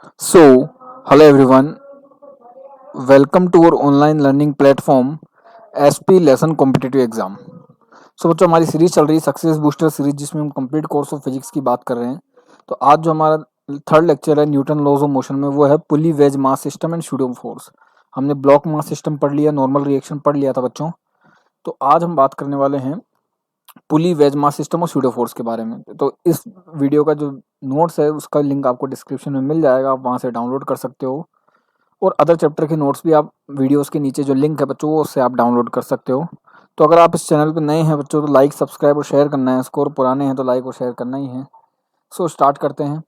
So, hello everyone, welcome to our online learning platform SP lesson competitive exam. बच्चों हमारी series चल रही है सक्सेस बूस्टर सीरीज जिसमें हम कंप्लीट कोर्स ऑफ फिजिक्स की बात कर रहे हैं। तो आज जो हमारा थर्ड लेक्चर है न्यूटन लॉज ऑफ मोशन में वो है pulley wedge mass system and pseudo force. हमने ब्लॉक मास सिस्टम पढ़ लिया, नॉर्मल रिएक्शन पढ़ लिया था बच्चों। तो आज हम बात करने वाले हैं पुली वेज मास सिस्टम और स्यूडो फोर्स के बारे में। तो इस वीडियो का जो नोट्स है उसका लिंक आपको डिस्क्रिप्शन में मिल जाएगा, आप वहाँ से डाउनलोड कर सकते हो। और अदर चैप्टर के नोट्स भी आप वीडियोस के नीचे जो लिंक है बच्चों वो उससे आप डाउनलोड कर सकते हो। तो अगर आप इस चैनल पर नए हैं बच्चों तो लाइक सब्सक्राइब और शेयर करना है इसको, और पुराने हैं तो लाइक और शेयर करना ही है। स्टार्ट करते हैं।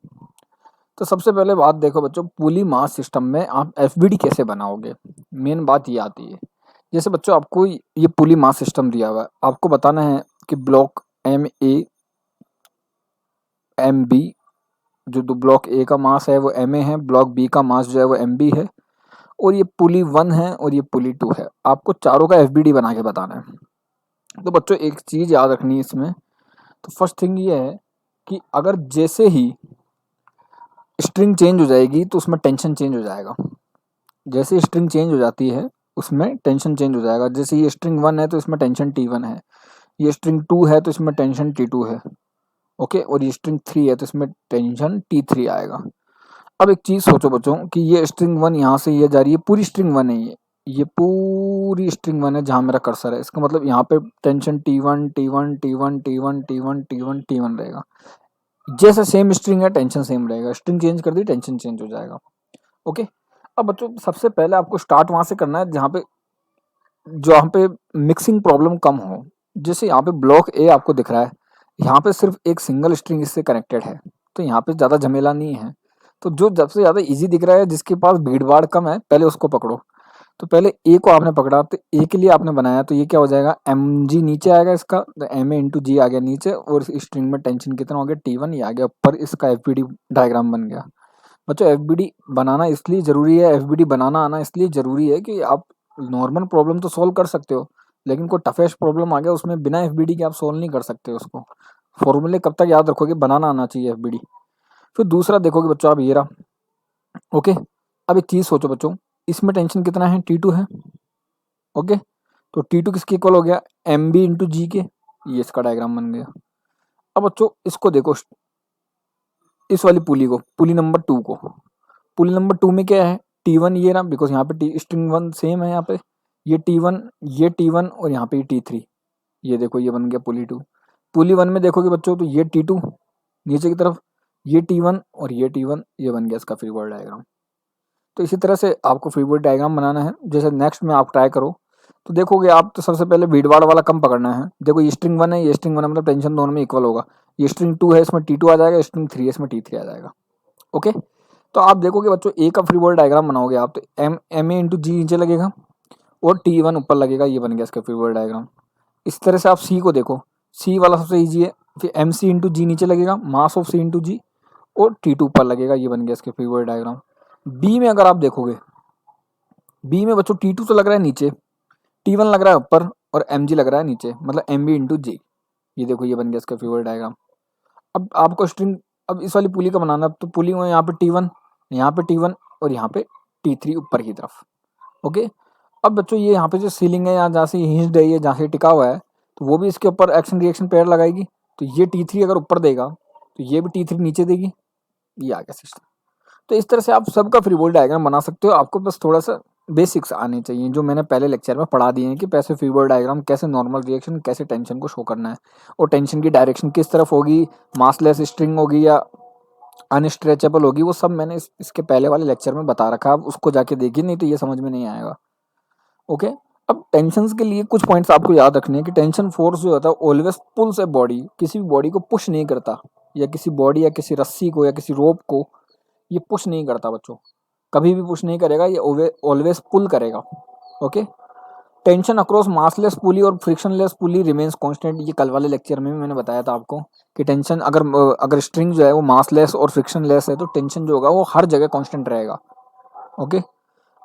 तो सबसे पहले बात देखो बच्चों, पुली मास सिस्टम में आप एफबीडी कैसे बनाओगे। मेन बात ये आती है, जैसे बच्चों आपको ये पुली मास सिस्टम दिया हुआ है, आपको बताना है कि block M A M B, जो ब्लॉक ए का मास है वो एम ए है, ब्लॉक बी का मास जो है वो एम बी है, और ये पुली 1 है और ये पुली 2 है। आपको चारों का एफबीडी बना के बताना है। तो बच्चों एक चीज़ याद रखनी है इसमें। तो फर्स्ट थिंग ये है कि अगर जैसे ही स्ट्रिंग चेंज हो जाएगी तो उसमें टेंशन चेंज हो जाएगा। जैसे स्ट्रिंग चेंज हो जाती है उसमें टेंशन चेंज हो जाएगा। जैसे ये स्ट्रिंग 1 है तो इसमें टेंशन T1 है, ये स्ट्रिंग 2 है तो इसमें टेंशन T2 है, ओके, और ये स्ट्रिंग 3 है तो इसमें टेंशन T3 आएगा। अब एक चीज़ सोचो बच्चों कि ये स्ट्रिंग 1 यहाँ से ये जा रही है, पूरी स्ट्रिंग 1 है ये पूरी स्ट्रिंग 1 है जहाँ मेरा कर्सर है। इसका मतलब यहाँ पे tension T1 T1 T1 T1 T1 T1 T1 रहेगा। जैसे सेम स्ट्रिंग है टेंशन सेम रहेगा, स्ट्रिंग चेंज कर दी टेंशन चेंज हो जाएगा। ओके। अब बच्चों सबसे पहले आपको स्टार्ट वहाँ से करना है जहाँ पे मिक्सिंग प्रॉब्लम कम हो। जैसे यहाँ पे ब्लॉक ए आपको दिख रहा है, यहाँ पे सिर्फ एक सिंगल स्ट्रिंग इससे कनेक्टेड है, तो यहाँ पे ज़्यादा झमेला नहीं है। तो जो सबसे ज़्यादा इजी दिख रहा है, जिसके पास भीड़ भाड़ कम है, पहले उसको पकड़ो। तो पहले ए को आपने पकड़ा, तो ए के लिए आपने बनाया, तो ये क्या हो जाएगा, एम जी नीचे आएगा इसका, तो एम ए इंटू जी आ गया नीचे, और इस स्ट्रिंग में टेंशन कितना हो गया T1, ये आ गया ऊपर, इसका एफ डायग्राम बन गया। बच्चों एफ बनाना इसलिए ज़रूरी है, एफ बनाना आना इसलिए ज़रूरी है कि आप नॉर्मल प्रॉब्लम तो सॉल्व कर सकते हो, लेकिन कोई टफेस्ट प्रॉब्लम आ गया उसमें बिना एफ के आप सॉल्व नहीं कर सकते उसको। फॉर्मूले कब तक याद रखोगे, बनाना आना चाहिए एफ। फिर दूसरा देखोगे बच्चों आप, ये रहा, ओके। अब एक चीज़ सोचो बच्चों, इसमें टेंशन कितना है, T2 है, ओके। तो T2 किसके इक्वल हो गया, एम बी इंटू जी के, ये इसका डायग्राम बन गया। अब बच्चों इसको देखो, इस वाली पुली को, पुली नंबर 2 को, पुली नंबर 2 में क्या है, T1 ये ना, बिकॉज यहाँ पे स्ट्रिंग 1 सेम है, यहाँ पे ये T1, ये T1 और यहाँ पे ये T3, ये देखो ये बन गया पुली 2। पुली 1 में देखोगे बच्चों तो ये T2 नीचे की तरफ, ये T1 और ये T1, ये बन गया इसका फ्री बॉडी डायग्राम। तो इसी तरह से आपको फ्री बॉडी डायग्राम बनाना है। जैसे नेक्स्ट में आप ट्राई करो तो देखोगे आप, तो सबसे पहले भीड़ भाड़ वाला कम पकड़ना है। देखो ये स्ट्रिंग 1 है, ये स्ट्रिंग 1 है, मतलब टेंशन दोनों में इक्वल होगा। ये स्ट्रिंग 2 है, इसमें T2 आ जाएगा, स्ट्रिंग 3 है, इसमें T3 आ जाएगा, ओके। तो आप देखोगे बच्चों ए का फ्री बॉडी डायग्राम बनाओगे आप, तो एम ए इंटू जी नीचे लगेगा और T1 ऊपर लगेगा, ये बन गया इसका फ्री बॉडी डायग्राम। इस तरह से आप सी को देखो, सी वाला सबसे ईजी है, फिर एम सी इंटू जी नीचे लगेगा, मास ऑफ सी इंटू जी, और T2 ऊपर लगेगा, ये बन गया इसके फ्री बॉडी डायग्राम। बी में अगर आप देखोगे, बी में बच्चों T2 तो लग रहा है नीचे, T1 लग रहा है ऊपर, और mg लग रहा है नीचे, मतलब एम बी इंटू जी। ये देखो ये बन गया इसका फ्री बॉडी डायग्राम। अब आपको स्ट्रिंग, अब इस वाली पुली का बनाना, तो पुली में यहाँ पे T1, यहाँ पे T1 और यहाँ पे T3 ऊपर की तरफ, ओके। अब बच्चों ये यहाँ पे जो सीलिंग है, यहाँ जहाँ से हिंज्ड है, ये जहाँ से टिका हुआ है, तो वो भी इसके ऊपर एक्शन रिएक्शन पेयर लगाएगी। तो ये T3 अगर ऊपर देगा तो ये भी T3 नीचे देगी, ये आ गया सिस्टम। तो इस तरह से आप सबका फ्री बॉडी डायग्राम बना सकते हो। आपको बस थोड़ा सा बेसिक्स आने चाहिए, जो मैंने पहले लेक्चर में पढ़ा दिए हैं कि पैसे फ्री बॉडी डायग्राम कैसे, नॉर्मल रिएक्शन कैसे टेंशन को शो करना है, और टेंशन की डायरेक्शन किस तरफ होगी, मासलेस स्ट्रिंग होगी या अनस्ट्रेचेबल होगी, वो सब मैंने इसके पहले वाले लेक्चर में बता रखा है। आप उसको जाके देखिए, नहीं तो ये समझ में नहीं आएगा, ओके। अब टेंशन के लिए कुछ पॉइंट्स आपको याद रखने हैं कि टेंशन फोर्स जो होता है ऑलवेज पुल्स ए बॉडी, किसी भी बॉडी को पुश नहीं करता, या किसी बॉडी या किसी रस्सी को या किसी रोप को ये पुश नहीं करता बच्चों, कभी भी पुश नहीं करेगा, ये ऑलवेज पुल करेगा, ओके। टेंशन अक्रॉस मासलेस पुली और फ्रिक्शनलेस पुली रिमेन्स कांस्टेंट, ये कल वाले लेक्चर में भी मैंने बताया था आपको कि टेंशन अगर स्ट्रिंग जो है वो मासलेस और फ्रिक्शनलेस है तो टेंशन जो होगा वो हर जगह कांस्टेंट रहेगा, ओके।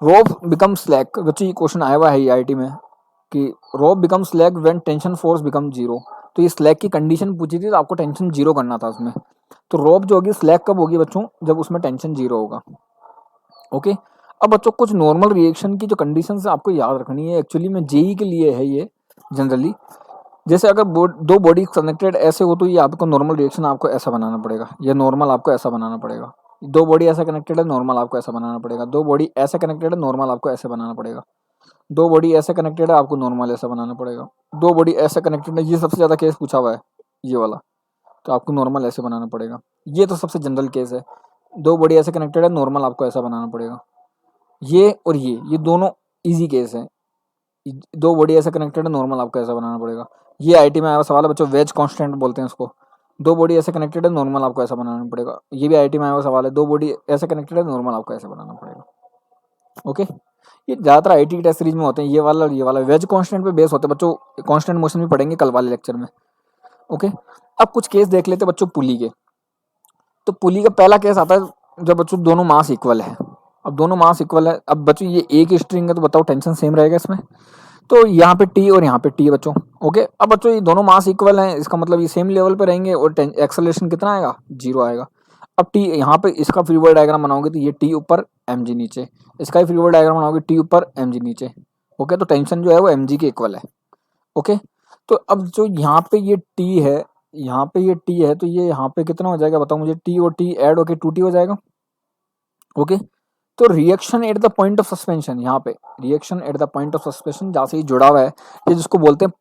रोप बिकम स्लैक, बच्चों ये क्वेश्चन आया हुआ है ईआईटी में कि rope become slack when tension force become zero. तो ये स्लैक की कंडीशन पूछी थी, तो आपको टेंशन जीरो करना था उसमें। तो रोप जो होगी स्लैक कब होगी बच्चों, जब उसमें टेंशन 0 होगा। ओके, अब बच्चों कुछ नॉर्मल रिएक्शन की जो कंडीशंस आपको याद रखनी है, एक्चुअली में जेई के लिए है ये जनरली। जैसे अगर दो बॉडी कनेक्टेड ऐसे हो तो ये आपको नॉर्मल रिएक्शन आपको ऐसा बनाना पड़ेगा, ये नॉर्मल आपको ऐसा बनाना पड़ेगा। दो बॉडी ऐसा कनेक्टेड है, नॉर्मल आपको ऐसा बनाना पड़ेगा। दो बॉडी ऐसे कनेक्टेड है, नॉर्मल आपको ऐसे बनाना पड़ेगा। दो बॉडी ऐसे कनेक्टेड है, आपको नॉर्मल ऐसा बनाना पड़ेगा। दो बॉडी ऐसे कनेक्टेड है, ये सबसे ज़्यादा केस पूछा हुआ है ये वाला, तो आपको नॉर्मल ऐसे बनाना पड़ेगा। ये तो सबसे जनरल केस है। दो बॉडी ऐसे कनेक्टेड है, नॉर्मल आपको ऐसा बनाना पड़ेगा। ये और ये दोनों इजी केस हैं। दो बॉडी ऐसे कनेक्टेड है, नॉर्मल आपको ऐसा बनाना पड़ेगा। ये आईटी में आया हुआ सवाल है बच्चों, वेज कांस्टेंट बोलते हैं उसको। दो बॉडी ऐसे कनेक्टेड है, नॉर्मल आपको ऐसा बनाना पड़ेगा। ये भी आईटी में आया हुआ सवाल है, दो बॉडी ऐसे कनेक्टेड है, नॉर्मल आपको ऐसे बनाना पड़ेगा। ओके, ये ज़्यादातर आईटी टेस्ट सीरीज में होते हैं, ये वाला और ये वाला वेज कांस्टेंट पे बेस होते हैं बच्चों। कांस्टेंट मोशन भी पढ़ेंगे कल वाले लेक्चर में। ओके, अब कुछ केस देख लेते हैं बच्चों पुली के। तो पुली का पहला केस आता है जब बच्चों दोनों मास इक्वल है। अब दोनों मास इक्वल है, अब बच्चों ये एक ही स्ट्रिंग है तो बताओ टेंशन सेम रहेगा इसमें। तो यहाँ पे टी और यहाँ पे टी है बच्चों। ओके, अब बच्चों ये दोनों मास इक्वल हैं, इसका मतलब ये सेम लेवल पे रहेंगे और एक्सेलरेशन कितना आएगा, 0 आएगा। अब टी यहाँ पे इसका फ्री बॉडी डायग्राम बनाओगे तो ये टी ऊपर एम जी नीचे, इसका ही फ्री बॉडी डायग्राम बनाओगे टी ऊपर एम जी नीचे। ओके, तो टेंशन जो है वो एम जी के इक्वल है। ओके, तो अब जो यहाँ पे ये टी है, यहाँ पे ये टी है, तो ये यहाँ पे कितना हो जाएगा बताओ मुझे, टी और टी ऐड होके 2t हो जाएगा। ओके, तो reaction at the point of suspension, यहाँ पे reaction at the point of suspension जहाँ से ये जुड़ा हुआ है, ये जिसको बोलते हैं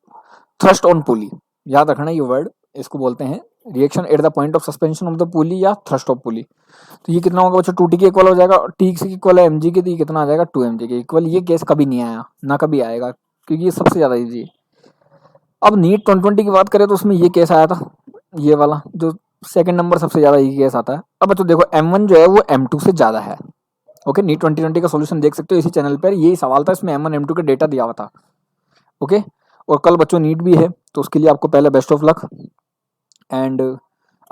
थ्रस्ट ऑन पुली, याद रखना ये वर्ड, इसको बोलते हैं reaction at the point of suspension of the पुली या थ्रस्ट ऑफ पुली। तो ये कितना होगा बच्चों, 2t के इक्वल हो जाएगा, और टी के इक्वल है mg के, तो ये कितना आ जाएगा 2mg के इक्वल। ये केस कभी नहीं आया, ना कभी आएगा, क्योंकि ये सबसे ज़्यादा ईजी है। अब नीट 2020 की बात करें तो उसमें ये केस आया था, ये वाला जो सेकंड नंबर सबसे ज़्यादा ये केस आता है। अब बच्चों देखो m1 जो है वो m2 से ज़्यादा है। ओके, नीट 2020 का सॉल्यूशन देख सकते हो इसी चैनल पर, यही सवाल था, इसमें m1 m2 का डेटा दिया हुआ था। ओके, और कल बच्चों नीट भी है, तो उसके लिए आपको पहले बेस्ट ऑफ लक एंड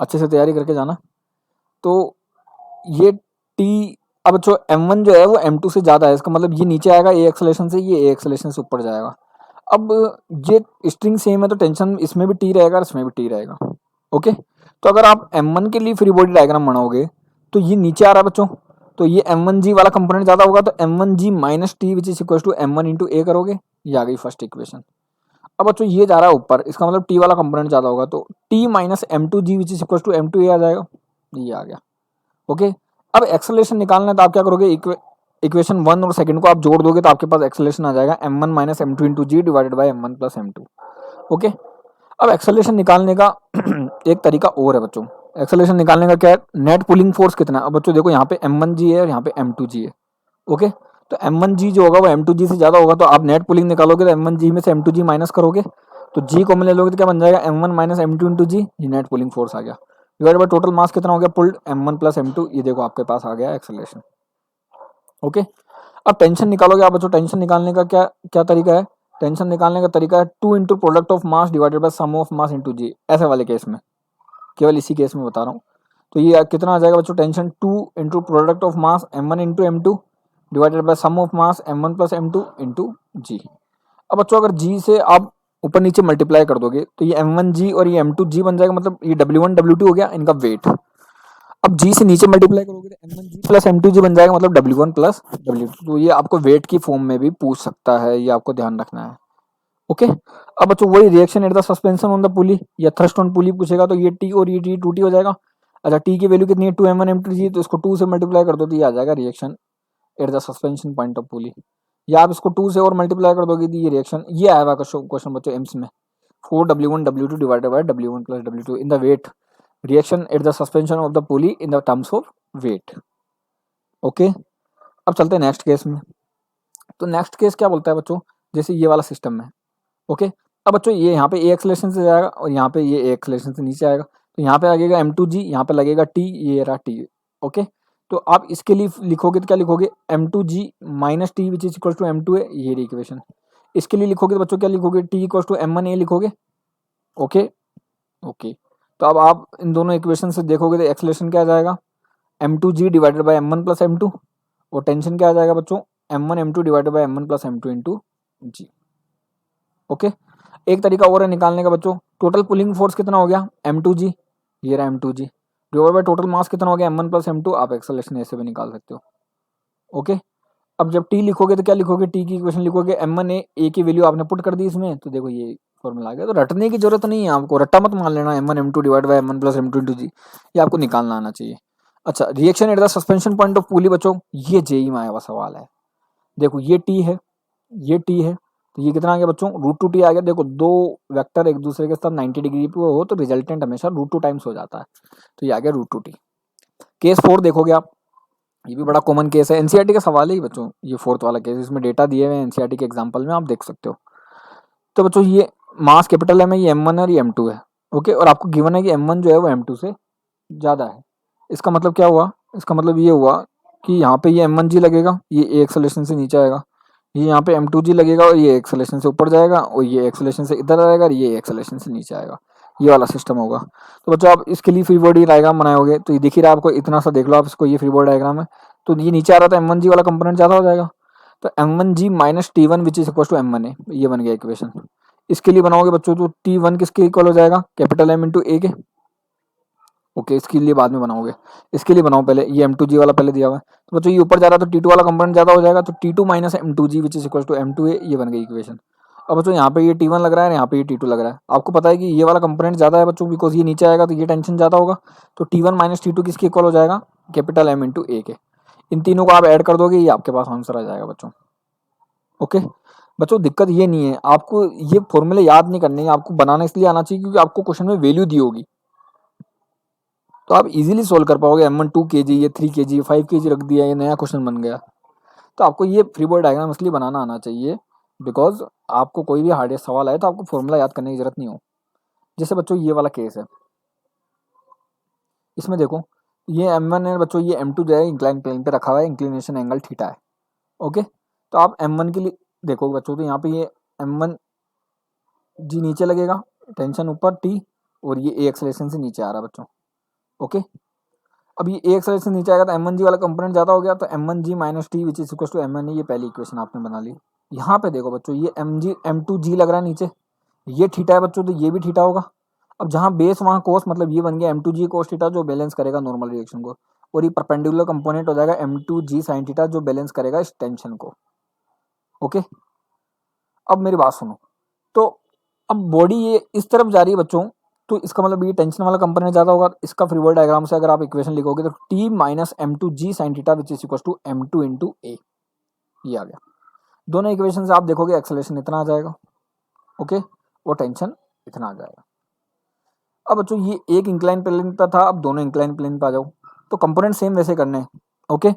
अच्छे से तैयारी करके जाना। तो ये टी, अब बच्चों m1 जो है वो m2 से ज़्यादा है, इसका मतलब ये नीचे आएगा ए एक्सेलरेशन से, ये ए एक्सेलरेशन से ऊपर जाएगा। अब ये स्ट्रिंग सेम है तो टेंशन इसमें भी टी रहेगा और इसमें भी टी रहेगा। ओके, तो अगर आप m1 के लिए फ्री बॉडी डायग्राम बनाओगे तो ये नीचे आ रहा है बच्चों, तो ये m1g वाला कंपोनेंट ज़्यादा होगा, तो m1g minus T which is equal to m1 into a करोगे, ये आ गई फर्स्ट इक्वेशन। अब बच्चों ये जा रहा है ऊपर, इसका मतलब टी वाला कंपोनेंट ज़्यादा होगा, तो T minus m2g which is equal to m2a आ जाएगा, ये आ गया। ओके, अब एक्सेलरेशन निकालना है तो आप क्या करोगे, इक्वेशन 1 और सेकंड को आप जोड़ दोगे तो आपके पास एक्सेलरेशन आ जाएगा m1 minus m2 into G divided by m1 plus m2। Okay, अब एक्सेलरेशन निकालने का एक तरीका और है बच्चों। एक्सेलरेशन निकालने का क्या है, नेट पुलिंग फोर्स कितना है। अब बच्चों देखो यहाँ पे m1g है और यहाँ पे m2g है। ओके, तो m1g जो होगा वो m2g से ज़्यादा होगा, तो आप नेट पुलिंग निकालोगे तो m1g में से m2g माइनस करोगे, तो g को ले लोगे तो क्या बन जाएगा m1 minus m2 into g, ये नेट पुलिंग फोर्स आ गया। डिवाइडेड बाय टोटल मास कितना हो गया पुल्ड, m1 प्लस m2, ये देखो आपके पास आ गया एक्सेलरेशन। ओके, अब टेंशन निकालोगे आप बच्चों, टेंशन निकालने का क्या क्या तरीका है, टेंशन निकालने का तरीका है 2 into product of mass divided by sum of mass into g, ऐसे वाले केस में, केवल इसी केस में बता रहा हूँ। तो ये कितना आ जाएगा बच्चों, tension 2 into product of mass m1 into m2 divided by sum of mass m1 plus m2 into g. अब बच्चों अगर जी से आप ऊपर नीचे मल्टीप्लाई कर दोगे तो ये m1g और ये m2g बन जाएगा, मतलब ये w1 w2 हो गया इनका वेट। अब g से नीचे मल्टीप्लाई करोगे तो m1g प्लस m2g बन जाएगा, मतलब w1 प्लस w2। तो ये आपको वेट की फॉर्म में भी पूछ सकता है, ये आपको ध्यान रखना है। ओके, अब बच्चों वही reaction at the suspension on the पुली या थ्रस्ट ऑन पुली पूछेगा तो ये टी और ये टी 2t हो जाएगा। अच्छा, टी की वैल्यू कितनी है 2m1 m2g, तो इसको 2 से मल्टीप्लाई कर दो तो ये आ जाएगा reaction at the suspension point of पुली, या आप इसको 2 से और मल्टीप्लाई कर दोगे तो ये रिएक्शन, ये आएगा क्वेश्चन बच्चों एम्स में 4w1 w2 divided by w1 plus w2 in the weight, reaction at the suspension of the pulley in the terms of weight. Okay, अब चलते हैं नेक्स्ट केस में। तो नेक्स्ट केस क्या बोलता है बच्चों, जैसे ये वाला सिस्टम है। ओके, अब बच्चों ये यहाँ पे ए एक्सेलरेशन से जाएगा और यहाँ पे ये ए एक्सेलरेशन से नीचे आएगा, तो यहाँ पे लगेगा m2g, यहाँ पे लगेगा t, ये रहा t। ओके, तो आप इसके लिए लिखोगे तो क्या लिखोगे, m2g minus T which is equal to m2a, ये रही इक्वेशन। इसके लिए लिखोगे तो बच्चों क्या लिखोगे, t इक्वल टू m1a लिखोगे। ओके ओके, तो अब आप इन दोनों इक्वेशन से देखोगे तो एक्सेलरेशन क्या आ जाएगा, m2g divided by m1 plus m2, और टेंशन क्या आ जाएगा बच्चों, m1 m2 divided by m1 plus m2 into G. Okay, एक तरीका और है निकालने का बच्चों, टोटल पुलिंग फोर्स कितना हो गया m2g, ये रहा m2g, divide by total mass कितना हो गया m1 प्लस m2, आप एक्सेलरेशन ऐसे भी निकाल सकते हो। ओके, अब जब t लिखोगे तो क्या लिखोगे, t की इक्वेशन लिखोगे m1 a की वैल्यू आपने पुट कर दी इसमें, तो देखो ये फॉर्मूला आ गया। तो रटने की जरूरत नहीं है आपको, रट्टा मत मान लेना m1 m2 divide by m1 plus m2 into g, ये आपको निकालना आना चाहिए। अच्छा, reaction at the suspension point of pulley बच्चों, ये जेई में आया हुआ सवाल है। देखो ये टी है, ये टी है, तो ये कितना आ गया बच्चों, √2t आ गया। देखो दो वेक्टर एक दूसरे के साथ 90 डिग्री पे हो तो रिजल्टेंट हमेशा √2 टाइम्स हो जाता है, तो ये आ गया √2t। केस 4 देखोगे आप, ये भी बड़ा कॉमन केस है, एनसीईआरटी का सवाल है ये बच्चों, ये फोर्थ वाला केस, इसमें डेटा दिए हुए हैं एनसीईआरटी के एग्जांपल में, आप देख सकते हो। तो बच्चों ये मास कैपिटल एम है, ये m1 है और ये m2 है। ओके, और आपको गिवन है कि m1 जो है वो m2 से ज़्यादा है। इसका मतलब क्या हुआ, इसका मतलब ये हुआ कि यहाँ पे ये m1g लगेगा, ये एक्सेलरेशन से नीचे आएगा, ये यहाँ पे m2g लगेगा और ये एक्सेलरेशन से ऊपर जाएगा, और ये एक्सेलरेशन से इधर आएगा और ये एक्सेलरेशन से नीचे आएगा, ये वाला सिस्टम होगा। तो बच्चों आप इसके लिए फ्री बॉडी डायग्राम बनाओगे, तो ये दिख ही रहा है आपको, इतना सा देख लो आप इसको, ये फ्री बॉडी डायग्राम है। तो ये नीचे आ रहा था m1g वाला कंपोनेंट ज़्यादा हो जाएगा, तो m1g minus t1 which is equal to m1a, ये बन गया इक्वेशन। इसके लिए बनाओगे बच्चों तो t1 किसके इक्वल हो जाएगा, कैपिटल M इंटू ए के। ओके, इसके लिए बाद में बनाओगे, इसके लिए बनाओ पहले, ये m2g वाला पहले दिया हुआ है। तो बच्चों ये ऊपर जा रहा है तो t2 वाला कंपोनेंट ज्यादा हो जाएगा, तो t2 minus m2g which is equal to m2a, ये बन गई इक्वेशन। अब बच्चों यहाँ पे ये t1 लग रहा है, यहाँ पे ये t2 लग रहा है, आपको पता है कि ये वाला कंपोनेंट ज्यादा है बच्चों, बिकॉज ये नीचे आएगा तो ये टेंशन ज्यादा होगा, तो t1 माइनस t2 किसके इक्वल हो जाएगा, कैपिटल M इंटू ए के। इन तीनों को आप ऐड कर दोगे, ये आपके पास आंसर आ जाएगा बच्चों। ओके बच्चों, दिक्कत ये नहीं है, आपको ये फॉर्मूले याद नहीं करने, आपको बनाना इसलिए आना चाहिए क्योंकि आपको क्वेश्चन में वैल्यू दी होगी, तो आप इजीली सोल्व कर पाओगे। m1 2 kg, ये 3 kg, 5 kg रख दिया, ये नया क्वेश्चन बन गया। तो आपको ये फ्री बॉडी डायग्राम इसलिए बनाना आना चाहिए बिकॉज आपको कोई भी हार्ड सवाल आए तो आपको फॉर्मूला याद करने की जरूरत नहीं हो। जैसे बच्चों ये वाला केस है, इसमें देखो ये m1 है बच्चों, ये m2 जो है इंक्लाइन प्लेन पे रखा हुआ है, इंक्लिनेशन एंगल थीटा है। ओके, तो आप m1 के लिए देखो बच्चों, तो यहाँ पे ये m1 जी नीचे लगेगा, टेंशन ऊपर t, और ये a एक्सेलरेशन से नीचे आ रहा है बच्चों। ओके, अब ये a एक्सेलरेशन नीचे आएगा तो m1g वाला कंपोनेंट ज्यादा हो गया, तो m1g minus T which is equal to m1, ये पहली इक्वेशन आपने बना ली। यहाँ पे देखो बच्चों, ये m2g लग रहा है नीचे, ये थीटा है बच्चों, तो ये भी थीटा होगा। अब जहाँ बेस वहाँ कोस, मतलब ये बन गया m2g कोस थीटा जो बैलेंस करेगा नॉर्मल रिएक्शन को, और ये परपेंडिकुलर कंपोनेंट हो जाएगा m2g साइन थीटा जो बैलेंस करेगा इस टेंशन को। ओके, अब मेरी बात सुनो, तो अब बॉडी ये इस तरफ जा रही है बच्चों, तो इसका मतलब ये टेंशन वाला कंपोनेंट ज्यादा होगा। इसका फ्री बॉडी डायग्राम से अगर आप इक्वेशन लिखोगे तो t minus m2g sine theta which is equal to m2 into a, ये आ गया। दोनों इक्वेशन से आप देखोगे एक्सेलरेशन इतना आ जाएगा, ओके, वो टेंशन इतना आ जाएगा। अब बच्चों ये एक इंक्लाइन प्लेन पर था, अब दोनों इंक्लाइन प्लेन पर आ जाओ, तो कंपोनेंट सेम वैसे करने हैं। ओके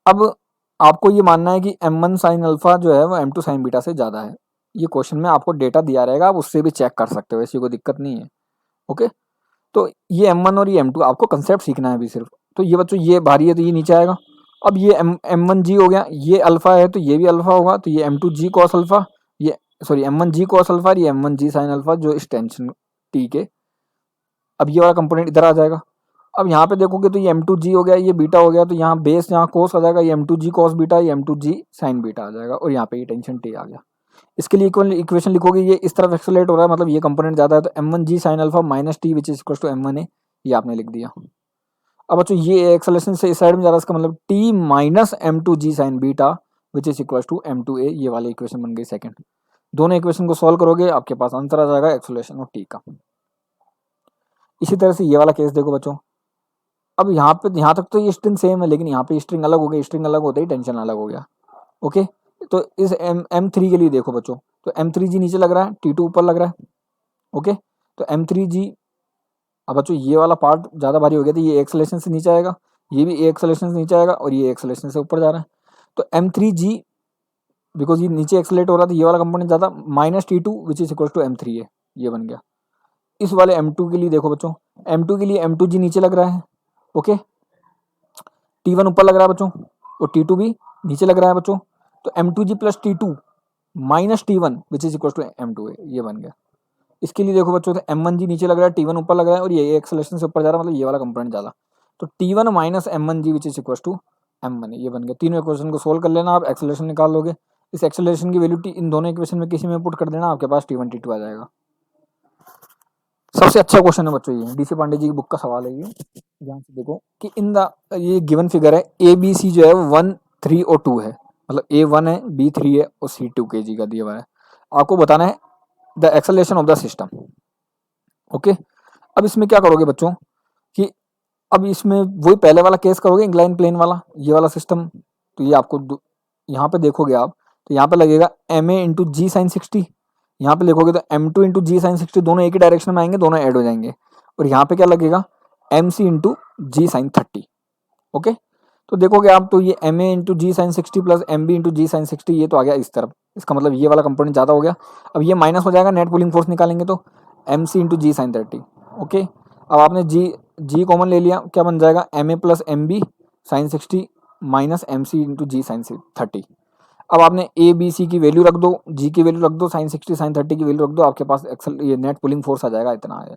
अब आपको ये मानना है कि m1 साइन अल्फा जो है वो m2 साइन बीटा से ज़्यादा है। ये क्वेश्चन में आपको डेटा दिया रहेगा, आप उससे भी चेक कर सकते हो, ऐसी कोई दिक्कत नहीं है। ओके, तो ये m1 और ये m2 आपको कंसेप्ट सीखना है अभी सिर्फ। तो ये बच्चों ये भारी है तो ये नीचे आएगा। अब ये m1g हो गया, ये अल्फा है तो ये भी अल्फा होगा, तो ये m2g कॉस अल्फा, ये सॉरी m1g कॉस अल्फा, ये m1g साइन अल्फा जो इस टेंशन टी के। अब ये वाला कंपोनेंट इधर आ जाएगा। अब यहाँ पे देखोगे तो ये m2g हो गया, ये बीटा हो गया, तो यहाँ बेस यहाँ कोस आ जाएगा, ये m2g कॉस बीटा, ये m2g साइन बीटा आ जाएगा, और यहाँ पे ये टेंशन टी आ गया। इसके लिए इक्वल इक्वेशन लिखोगे, ये इस तरफ एक्सेलरेट हो रहा है, मतलब ये कंपोनेंट ज्यादा है, तो m1g sine alpha minus T which is equal to m1a, ये आपने लिख दिया। अब बच्चों ये एक्सेलरेशन से इस साइड में जा रहा है, इसका मतलब t minus m2g sine beta which is equal to m2a, ये वाली इक्वेशन बन गई सेकंड। दोनों इक्वेशन को सॉल्व करोगे, आपके पास आंसर आ जाएगा एक्सेलरेशन और t का। इसी तरह से ये वाला केस देखो बच्चों, अब यहाँ पे यहाँ तक तो ये स्ट्रिंग सेम है, लेकिन यहाँ पे स्ट्रिंग अलग हो गई, स्ट्रिंग अलग होते ही टेंशन अलग हो गया। ओके, तो इस m3 के लिए देखो बच्चों, तो m3g नीचे लग रहा है, t2 ऊपर लग रहा है। ओके, तो m3g, अब बच्चों ये वाला पार्ट ज़्यादा भारी हो गया, तो ये एक्सेलरेशन से नीचे आएगा, ये भी एक्सेलरेशन से नीचे आएगा, और ये एक्सेलरेशन से ऊपर जा रहा है, तो m3g बिकॉज ये नीचे एक्सेलरेट हो रहा था, ये वाला कंपोनेंट ज़्यादा, minus t2 which is equal to m3 है, ये बन गया। इस वाले m2 के लिए देखो बच्चों, m2 के लिए m2g नीचे लग रहा है, ओके, t1 ऊपर लग रहा है बच्चों, और t2 भी नीचे लग रहा है बच्चों, तो m2g plus t2 minus t1 which is equal to m2a, ये बन गया। इसके लिए देखो बच्चों, तो m1g नीचे लग रहा है, t1 ऊपर लग रहा है, और ये एक्सेलरेशन से ऊपर जा रहा है, मतलब ये वाला कंपोनेंट ज़्यादा, तो t1 minus m1g which is equal to m1, ये बन गया। तीनों इक्वेशन को सोल्व कर लेना, आप एक्सेलरेशन निकाल लोगे। इस एक्सेलरेशन की वैल्यू इन दोनों इक्वेशन में किसी में पुट कर देना, आपके पास t1 t2 आ जाएगा। सबसे अच्छा क्वेश्चन है बच्चों ये, डीसी पांडे जी की बुक का सवाल है ये। ध्यान से देखो कि इन द, ये गिवन फिगर है, ए बी सी जो है 1 3 और 2 है, मतलब ए 1 है, बी 3 है और सी 2 kg का दिया हुआ है। आपको बताना है the acceleration of the system. Okay, अब इसमें क्या करोगे बच्चों कि अब इसमें वही पहले वाला केस करोगे, इंक्लाइन प्लेन वाला, ये वाला सिस्टम। तो ये आपको यहाँ पे देखोगे आप, तो यहाँ पे लगेगा एम ए इंटू जी साइन 60, यहाँ पे लिखोगे तो M two into G sine 60, दोनों एक ही डायरेक्शन में आएंगे, दोनों ऐड हो जाएंगे। और यहाँ पे क्या लगेगा, एम सी इंटू जी साइन 30। ओके, तो देखोगे आप तो ये एम ए into G sine 60 plus M B into G sine 60, ये तो आ गया इस तरफ, इसका मतलब ये वाला कंपोनेंट ज़्यादा हो गया। अब ये माइनस हो जाएगा, नेट पुलिंग फोर्स निकालेंगे तो एम सी इंटू जी साइन 30। ओके, अब आपने जी कॉमन ले लिया, क्या बन जाएगा, M A plus M B sine 60 minus M C into G sine 30। अब आपने ए बी सी की वैल्यू रख दो, जी की वैल्यू रख दो, साइन 60 साइन 30 की वैल्यू रख दो, आपके पास एक्सल ये नेट पुलिंग फोर्स आ जाएगा, इतना आया।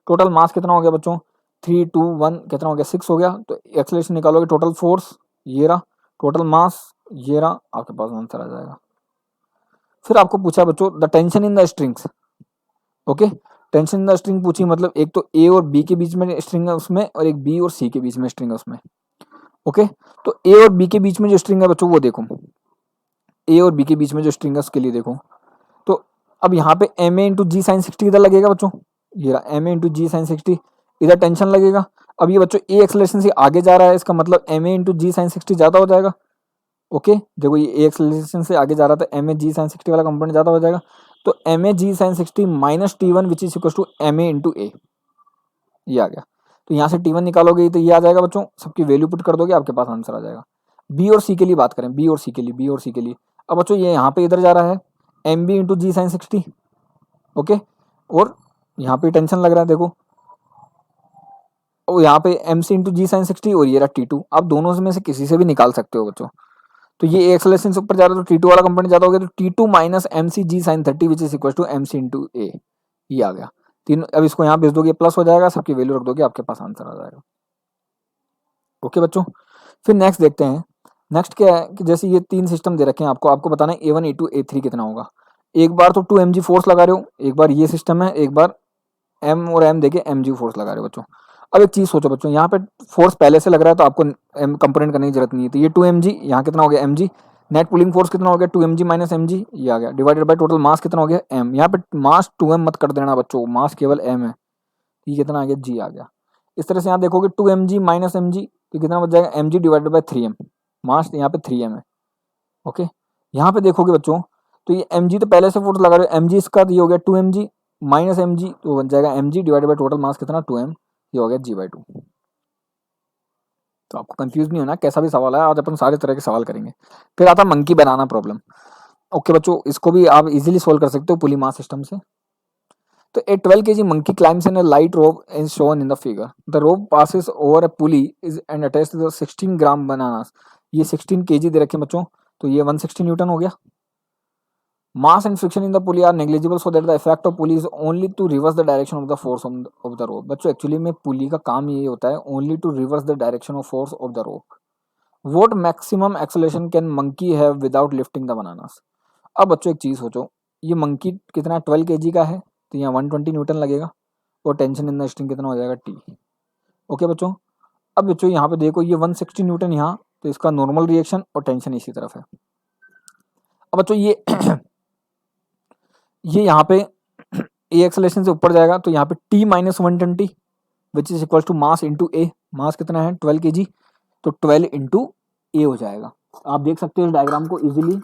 टोटल मास कितना हो गया बच्चों, 3 2 1 कितना हो गया, 6 हो गया। तो एक्सेलरेशन निकालोगे, टोटल फोर्स ये रहा, टोटल मास ये रहा, आपके पास आंसर आ जाएगा। फिर आपको पूछा बच्चों the tension in the strings. Okay, tension in the string पूछी, मतलब एक तो ए और बी के बीच में स्ट्रिंग है उसमें, और एक बी और सी के बीच में स्ट्रिंग है उसमें। ओके, तो ए और बी के बीच में जो स्ट्रिंग है बच्चों वो देखो, ए और बी के बीच में जो स्ट्रिंग है उसके लिए देखो। तो अब यहाँ पे एम ए इंटू जी साइन 60 इधर लगेगा बच्चों, ये रहा एम ए इंटू जी साइन 60, इधर टेंशन लगेगा। अब ये बच्चों ए एक्सेलरेशन से आगे जा रहा है, इसका मतलब एम ए इंटू जी साइन 60 ज़्यादा हो जाएगा। ओके, देखो ये ए एक्सेलरेशन से आगे जा रहा था, एम ए जी साइन 60 वाला कंपोनेंट ज़्यादा हो जाएगा। तो m a g sine 60 minus T one which is equal to m A into a, ये आ गया। तो यहाँ से टी वन निकालोगे तो ये आ जाएगा बच्चों, सबकी वैल्यू पुट कर दोगे, आपके पास आंसर आ जाएगा। बी और सी के लिए बात करें, बी और सी के लिए, बी और सी के लिए, अब बच्चों ये यहाँ पे इधर जा रहा है M B into G sine 60। Okay, और यहाँ पे टेंशन लग रहा है देखो, और यहाँ पे M C into G sine 60 और ये रहा टी टू। आप दोनों में से किसी से भी निकाल सकते हो बच्चों। तो ये एक्सेलरेशन से ऊपर जा रहा है तो टी टू वाला कंपोनेंट ज्यादा हो गया, तो T two minus M c g sine 30 which is equal to m C into a, ये आ गया। तीन, अब इसको यहाँ भेज दोगे, प्लस हो जाएगा, सबकी वैल्यू रख दोगे, आपके पास आंसर आ जाएगा। ओके बच्चों, फिर नेक्स्ट देखते हैं। नेक्स्ट क्या है कि जैसे ये तीन सिस्टम दे रखे हैं आपको, आपको बताना है a one a two a three कितना होगा। एक बार तो 2 mg फोर्स लगा रहे हो, एक बार ये सिस्टम है, एक बार एम और एम देके mg फोर्स लगा रहे हो बच्चों। अब एक चीज सोचो बच्चों, यहाँ पे फोर्स पहले से लग रहा है तो आपको एम कंपोनेंट करने की जरूरत नहीं है। तो ये 2 mg, यहाँ कितना हो गया mg, नेट पुलिंग फोर्स कितना हो गया 2 mg माइनस mg, ये आ गया, डिवाइडेड बाय टोटल मास कितना हो गया m। यहाँ पे मास 2m मत कर देना बच्चों, मास केवल m है, ये कितना आ गया g आ गया। इस तरह से यहाँ देखोगे 2 mg माइनस mg, तो कितना बच जाएगा mg डिवाइडेड बाय 3m, मास यहाँ पे 3m है। ओके, यहाँ पे देखोगे बच्चों तो ये mg तो पहले से फोर्स लगा रहे हो, mg इसका ये हो गया 2 mg माइनस mg, तो बन जाएगा mg divided by total mass कितना 2m, ये हो गया g/2। तो आपको कंफ्यूज नहीं होना, कैसा भी सवाल है, आज अपन सारे तरह के सवाल करेंगे। फिर आता मंकी बनाना प्रॉब्लम। ओके बच्चों, इसको भी आप इजीली सोल्व कर सकते हो पुली मास सिस्टम से। तो a 12 kg monkey climbs in a light rope is shown in the figure. The rope passes over a pulley is and attached to the 16 gram bananas. ये 16 kg दे रखे बच्चों, तो ये 160 न्यूटन हो गया। Mass and friction in the pulley are negligible so that the effect of pulley is only to reverse the direction of the force of the rope. बच्चों actually में पुली का काम ये होता है only to reverse the direction of force of the rope. What maximum acceleration can monkey have without lifting the bananas? अब बच्चों एक चीज सोचो, ये मंकी कितना 12 kg का है, तो यहाँ 120 न्यूटन लगेगा, और टेंशन इन द स्ट्रिंग कितना हो जाएगा टी। ओके बच्चों, अब बच्चों यहाँ पे देखो ये 160 न्यूटन यहाँ, तो इसका नॉर्मल रिएक्शन और टेंशन इसी तरफ है। अब बच्चों ये यहाँ पे ए एक्सेलरेशन से ऊपर जाएगा, तो यहाँ पे T minus 120 which is equal to mass into a, mass कितना है 12 kg, तो 12 इंटू ए हो जाएगा। आप देख सकते हो इस डायग्राम को इजीली।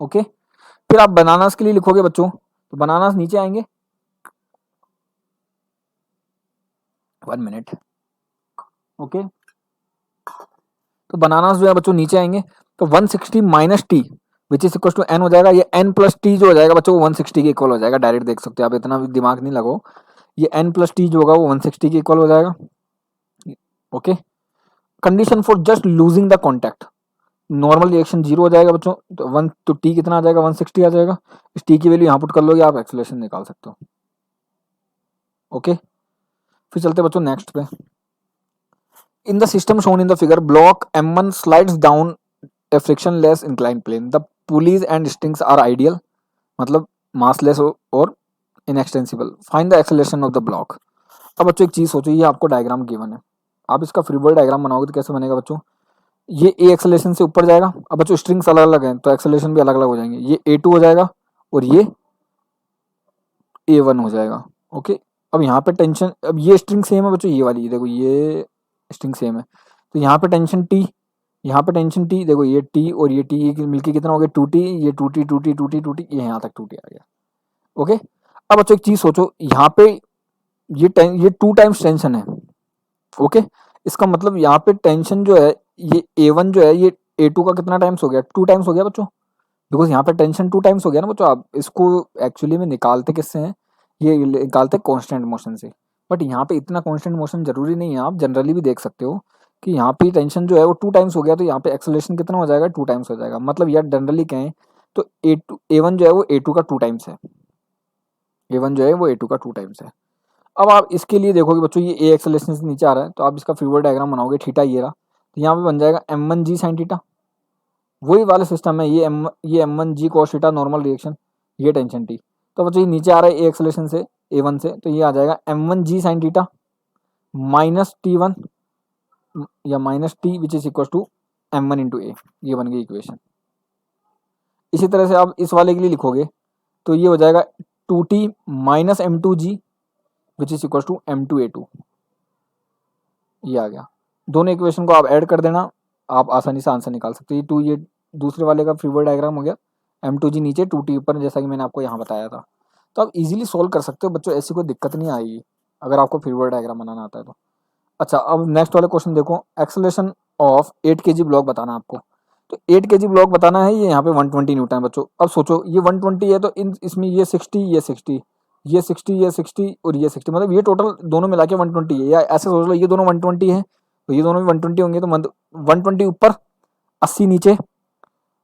ओके, फिर आप बनानास के लिए लिखोगे बच्चों, तो बनानास नीचे आएंगे, 1 मिनट। ओके, तो बनानास जो है बच्चों नीचे आएंगे, तो 160 minus T which is equal to N हो जाएगा। ये एन प्लस टी जो हो जाएगा बच्चों वो 160 के इक्वल हो जाएगा, डायरेक्ट देख सकते हो आप, इतना भी दिमाग नहीं लगाओ। ये एन प्लस टी जो होगा वो 160 के इक्वल हो जाएगा। Okay, condition for just losing the contact, normal reaction 0 हो जाएगा बच्चों, तो टी कितना आ जाएगा 160 आ जाएगा। इस टी की वैल्यू यहाँ पुट कर लोगे, आप एक्सेलरेशन निकाल सकते हो। ओके, फिर चलते बच्चों नेक्स्ट पे। In the system shown in the figure, block M1 slides down a frictionless inclined plane. The pulleys and strings are ideal, मतलब massless और inextensible. Find the acceleration of the block. अब बच्चों एक चीज सोचो, ये आपको डायग्राम गिवन है, आप इसका फ्री बॉडी डायग्राम बनाओगे तो कैसे बनेगा बच्चों, ये ए एक्सेलरेशन से ऊपर जाएगा। अब बच्चों स्ट्रिंग्स अलग अलग हैं तो एक्सेलरेशन भी अलग अलग हो जाएंगे, ये A2 हो जाएगा और ये A1 हो जाएगा। ओके, अब यहाँ पे टेंशन, अब ये स्ट्रिंग सेम है बच्चों, ये वाली देखो ये स्ट्रिंग सेम है, तो यहाँ पे टेंशन T, यहाँ पे टेंशन T, देखो ये T और ये T मिलके कितना हो गया 2T, ये 2T 2T 2T 2T, ये यहाँ तक 2T आ गया। ओके, अब बच्चों एक चीज सोचो, यहाँ पे ये 2 टाइम्स टेंशन है। ओके, इसका मतलब यहाँ पे टेंशन जो है, ये A1 जो है ये A2 का कितना टाइम्स हो गया, 2 टाइम्स हो गया बच्चों, बिकॉज यहाँ पे टेंशन 2 टाइम्स हो गया ना बच्चों। आप इसको एक्चुअली में निकालते किससे हैं, ये निकालते कांस्टेंट मोशन से, बट यहाँ पे इतना कांस्टेंट मोशन जरूरी नहीं है, आप जनरली भी देख सकते हो कि यहाँ पे टेंशन जो है वो 2 टाइम्स हो गया, तो यहाँ पे एक्सेलरेशन कितना हो जाएगा, 2 टाइम्स हो जाएगा। मतलब यार जनरली कहें तो A1 जो है वो A2 का 2 टाइम्स है, A1 जो है वो A2 का 2 टाइम्स है। अब आप इसके लिए देखोगे बच्चों, ये ए एक्सेलरेशन से नीचे आ रहा है, तो आप इसका फ्रीवर्ड डायग्राम बनाओगे, थीटा ये रहा, तो यहाँ पे बन जाएगा m1g साइन थीटा, वही वाला सिस्टम है, ये m1g cos theta normal reaction, ये टेंशन T। तो बच्चों ये नीचे आ रहा है ए एक्सेलरेशन से A1 से, तो ये आ जाएगा m1g sine theta minus T1 या minus T which is equal to m1 into a, ये बन गई इक्वेशन। इसी तरह से आप इस वाले के लिए लिखोगे तो ये हो जाएगा 2T minus m2g which is equal to m2a2, ये आ गया। दोनों इक्वेशन को आप ऐड कर देना, आप आसानी से आंसर निकाल सकते हो। ये दूसरे वाले का फ्रीवर्ड डायग्राम हो गया, m2g नीचे 2T ऊपर, जैसा कि मैंने आपको यहाँ बताया था। तो आप इजीली सोल्व कर सकते हो बच्चों, ऐसी कोई दिक्कत नहीं आएगी अगर आपको फ्रीवर्ड डायग्राम बनाना आता है तो। अच्छा, अब नेक्स्ट वाले क्वेश्चन देखो, एक्सेलरेशन ऑफ 8 kg ब्लॉक बताना आपको। तो 8 kg ब्लॉक बताना है, ये यहाँ पे 120 न्यूटन है बच्चों। अब सोचो ये 120 है तो इसमें ये 60, ये 60, ये 60, ये 60 और ये 60, मतलब ये टोटल दोनों मिला के 120 है। या ऐसे सोच लो ये दोनों 120 है तो ये दोनों भी 120 होंगे, तो 120 ऊपर 80 नीचे।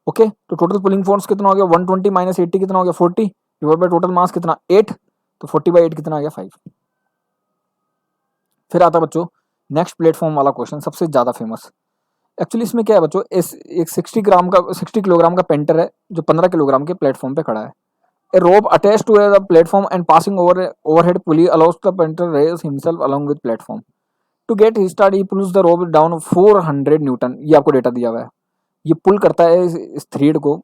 ओके, तो टोटल पुलिंग फोर्स कितना हो गया, 120 माइनस 80 कितना हो गया 40, डिवाइड बाय टोटल मास कितना 8, तो 40/8 कितना आ गया 5। फिर आता बच्चों नेक्स्ट प्लेटफॉर्म वाला क्वेश्चन, सबसे ज्यादा फेमस। एक्चुअली इसमें क्या है बच्चों, एक 60 किलोग्राम का पेंटर है जो 15 किलोग्राम के प्लेटफॉर्म पे खड़ा है। A rope attached to the platform and passing over overhead pulley allows the painter raise himself along with platform. To get his start, he pulls the rope down 400 Newton, ये आपको data दिया हुआ है। ये पुल करता है इस थ्रेड को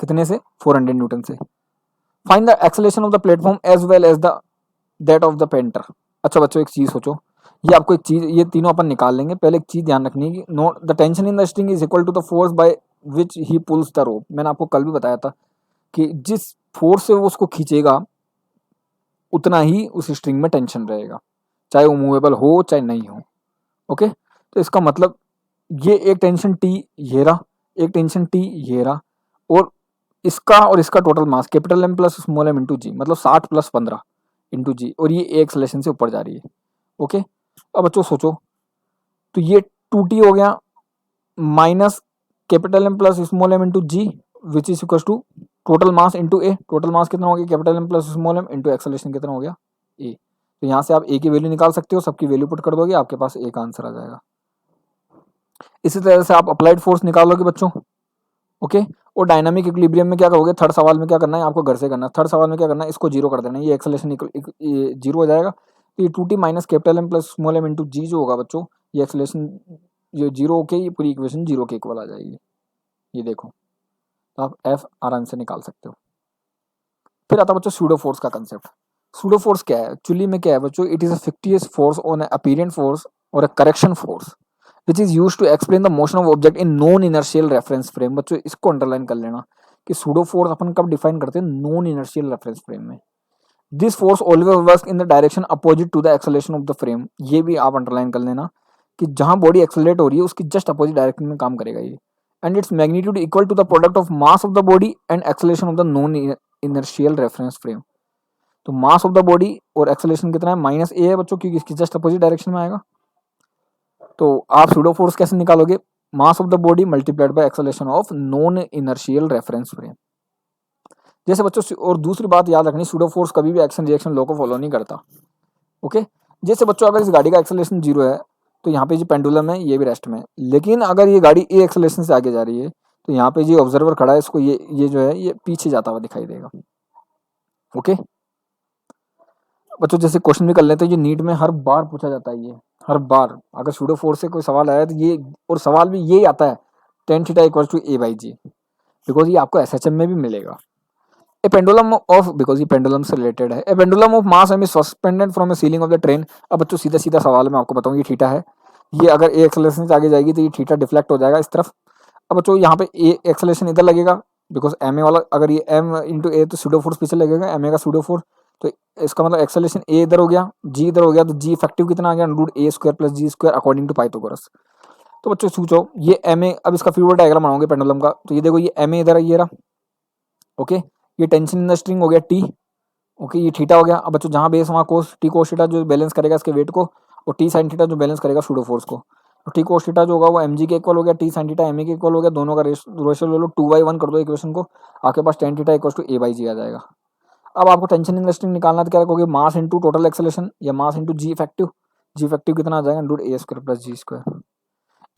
कितने से, 400 न्यूटन से। Find the acceleration of the platform as well as the that of the painter. अच्छा बच्चों एक चीज सोचो, ये आपको एक चीज, ये तीनों अपन निकाल लेंगे, पहले एक चीज ध्यान रखनी है कि note the tension in the string is equal to the force by which he pulls the rope. मैंने आपको कल भी बताया था कि जिस फोर्स से वो उसको खींचेगा उतना ही उस स्ट्रिंग में टेंशन रहेगा, चाहे वो मूवेबल हो चाहे नहीं हो। ओके, तो इसका मतलब ये एक टेंशन T ये रहा, एक टेंशन T ये रहा, और इसका total mass capital M plus small m into g, मतलब 60 + 15 इंटू जी, और ये एक एक्सेलरेशन से ऊपर जा रही है। ओके, अब बच्चों सोचो, तो ये 2T हो गया minus capital M plus small m into G which is equal to total mass into A. Total mass कितना हो गया, capital M plus small m into acceleration कितना हो गया ए। तो यहाँ से आप ए की वैल्यू निकाल सकते हो, सबकी वैल्यू पुट कर दोगे, आपके पास ए का आंसर आ जाएगा। इसी तरह से आप अप्लाइड फोर्स निकालोगे बच्चों। ओके, और डायनामिक इक्विलिब्रियम में क्या करोगे, थर्ड सवाल में क्या करना है आपको घर से करना है। थर्ड सवाल में क्या करना है, इसको जीरो कर देना है, ये एक्सेलरेशन जीरो हो जाएगा। तो ये 2T minus capital M plus small m into g जो होगा बच्चों, ये एक्सेलरेशन ये जीरो होके ये पूरी इक्वेशन जीरो के इक्वल आ जाएगी। ये देखो, तो आप एफ आराम से निकाल सकते हो। फिर आता बच्चों सूडो फोर्स का कंसेप्ट। सूडो फोर्स क्या है, एक्चुअली में क्या है बच्चों, it is a fictitious force on apparent force और a correction force which is used to explain the motion of object in non inertial reference frame. बच्चों इसको अंडरलाइन कर लेना कि सूडो फोर्स अपन कब डिफाइन करते हैं, नॉन इनर्शियल रेफरेंस फ्रेम में। This force always work in the direction opposite to the acceleration of the frame. ये भी आप अंडरलाइन कर लेना कि जहां बॉडी एक्सेलरेट हो रही है उसकी जस्ट अपोजिट डायरेक्शन में काम करेगा ये। And it's magnitude equal to the product of mass of the body and acceleration of the non inertial reference frame. तो मास ऑफ द बॉडी और एक्सेलरेशन कितना है, माइनस ए है बच्चों, क्योंकि इसकी जस्ट अपोजिट डायरेक्शन में आएगा। तो आप सूडो फोर्स कैसे निकालोगे, मास of the body multiplied by acceleration of non inertial reference frame. जैसे बच्चों, और दूसरी बात याद रखनी, सूडो फोर्स कभी भी एक्शन रिएक्शन लॉ को फॉलो नहीं करता। ओके, जैसे बच्चों अगर इस गाड़ी का एक्सेलरेशन जीरो है तो यहाँ पे जो पेंडुलम है ये भी रेस्ट में है, लेकिन अगर ये गाड़ी ए एक्सेलरेशन से आगे जा रही है तो यहाँ पे जो ऑब्जर्वर खड़ा है इसको ये जो है ये पीछे जाता हुआ दिखाई देगा। ओके, बच्चों जैसे क्वेश्चन भी कर लेते हैं, ये नीट में हर बार पूछा जाता है, ये हर बार अगर सूडो फोर्स से कोई सवाल आया तो ये, और सवाल भी यही आता है, tan theta equal to a by g, because ये आपको एसएचएम में भी मिलेगा। ए पेंडुलम ऑफ, बिकॉज ये पेंडुलम से रिलेटेड है, a pendulum of mass m is suspended from a ceiling of the train. अब बच्चों सीधा सीधा सवाल मैं आपको बताऊँ, ये थीटा है, ये अगर ए एक्सेलरेशन से आगे जाएगी तो ये थीटा डिफ्लेक्ट हो जाएगा इस तरफ। अब बच्चों यहाँ पे ए एक्सेलरेशन इधर लगेगा, बिकॉज एम ए वाला, अगर ये एम इंटू ए तो सूडो फोर्स पीछे लगेगा, एम ए का सूडो फोर्स, तो इसका मतलब एक्सेलरेशन ए इधर हो गया, जी इधर हो गया, तो जी इफेक्टिव कितना आ गया, root A square plus G square according to Pythagoras. तो बच्चों सोचो ये एम ए, अब इसका फ्यूचर डायग्राम बनाओगे पेंडुलम का, तो ये देखो ये एम ए इधर है, ये रहा, ओके, ये टेंशन इन द स्ट्रिंग हो गया टी, ओके, ये थीटा हो गया। अब बच्चों जहाँ बेस वहाँ कोस, टी कोस थीटा जो बैलेंस करेगा इसके वेट को, और टी साइन थीटा जो बैलेंस करेगा सूडो फोर्स को। तो टी कोस थीटा जो होगा वो एम जी के इक्वल हो गया, T sine theta M A के इक्वल हो गया, दोनों का रेशियो ले लो 2/1 कर दो इक्वेशन को, आपके पास tan theta equal to a by g आ जाएगा। अब आपको टेंशन इन द स्ट्रिंग निकालना, तो क्या रखोगे, मास इंटू टोटल एक्सेलरेशन या मास इंटू जी इफेक्टिव, जी इफेक्टिव कितना आ जाएगा, root A square plus G square.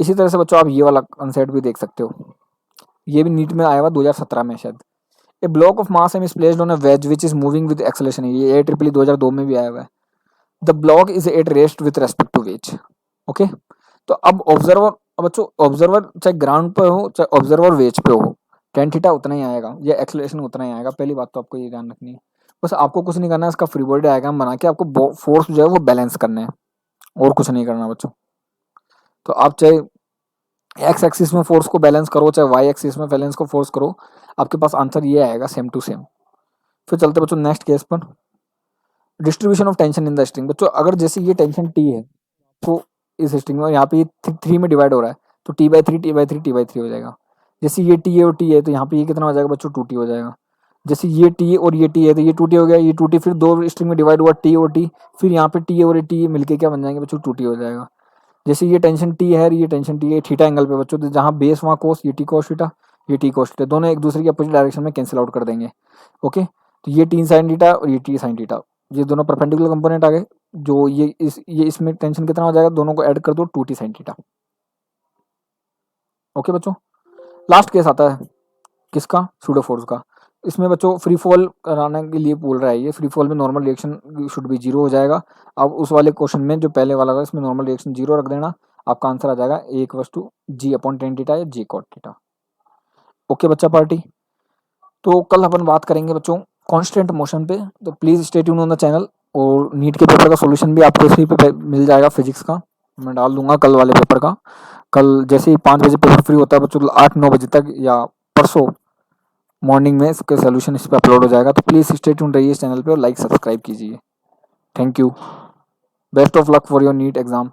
इसी तरह से बच्चों आप ये वाला कंसेप्ट भी देख सकते हो, ये भी नीट में आया हुआ 2017 में शायद। A block of mass m is placed on a wedge which is moving with acceleration, ये AEEE 2002 में भी आया हुआ है। The block is at rest with respect to wedge, okay. तो अब ऑब्जर्वर, अब बच्चों ऑब्जर्वर चाहे ग्राउंड पे हो चाहे ऑब्जर्वर वेज पे हो, टेन थीटा उतना ही आएगा, या एक्सेलरेशन उतना ही आएगा, पहली बात तो आपको ये ध्यान रखनी है। बस आपको कुछ नहीं करना है, इसका फ्री बॉडी डायग्राम बना के आपको फोर्स जो है वो बैलेंस करना है, और कुछ नहीं करना बच्चों। तो आप चाहे एक्स एक्सिस में फोर्स को बैलेंस करो चाहे वाई एक्सिस में बैलेंस को फोर्स करो, आपके पास आंसर ये आएगा सेम टू सेम। फिर चलते बच्चों नेक्स्ट केस पर, distribution of tension in the string. बच्चों अगर जैसे ये टेंशन टी है, तो इस स्ट्रिंग में यहाँ पे ये 3 में डिवाइड हो रहा है, तो T/3 T/3 T/3 हो जाएगा। जैसे ये टी है और टी है, तो यहाँ पे ये कितना हो जाएगा बच्चों, 2T हो जाएगा। जैसे ये टी और ये टी है, तो ये 2T हो गया, ये 2T, फिर दो स्ट्रिंग में डिवाइड हुआ टी और टी, फिर यहाँ पे टी और ये टी मिलके क्या बन जाएंगे बच्चों, 2T हो जाएगा। जैसे ये टेंशन टी है, ये टेंशन टी है, थीटा एंगल पे बच्चों, तो जहाँ बेस वहाँ कोस, ये टी कोस थीटा, ये टी कोस थीटा, दोनों एक दूसरे की अपोजिट डायरेक्शन में कैंसिल आउट कर देंगे, ओके। तो ये टी साइन थीटा और ये टी साइन थीटा, ये दोनों परपेंडिकुलर कंपोनेंट आ गए। जो ये इसमें टेंशन कितना हो जाएगा, दोनों को ऐड कर दो, 2T साइन थीटा, ओके बच्चों। लास्ट केस आता है किसका, सूडो फोर्स का। इसमें बच्चों फ्री फॉल कराने के लिए बोल रहा है, ये फ्री फॉल में नॉर्मल रिएक्शन शुड भी 0 हो जाएगा। अब उस वाले क्वेश्चन में जो पहले वाला था, इसमें नॉर्मल रिएक्शन 0 रख देना, आपका आंसर आ जाएगा A equals to G/10 theta या G cot थीटा, ओके बच्चा पार्टी। तो कल अपन बात करेंगे बच्चों कांस्टेंट मोशन पे, तो please stay tune on the channel. और नीट के पेपर का सॉल्यूशन भी आपको इसी पे मिल जाएगा, फिजिक्स का मैं डाल दूंगा कल वाले पेपर का। कल जैसे ही 5 बजे पेपर फ्री होता है बच्चों, 8-9 बजे तक या परसों मॉर्निंग में इसका सोल्यूशन इस पर अपलोड हो जाएगा। तो प्लीज़ स्टे ट्यून रहिए इस चैनल पे और लाइक सब्सक्राइब कीजिए। Thank you, best of luck for your NEET exam.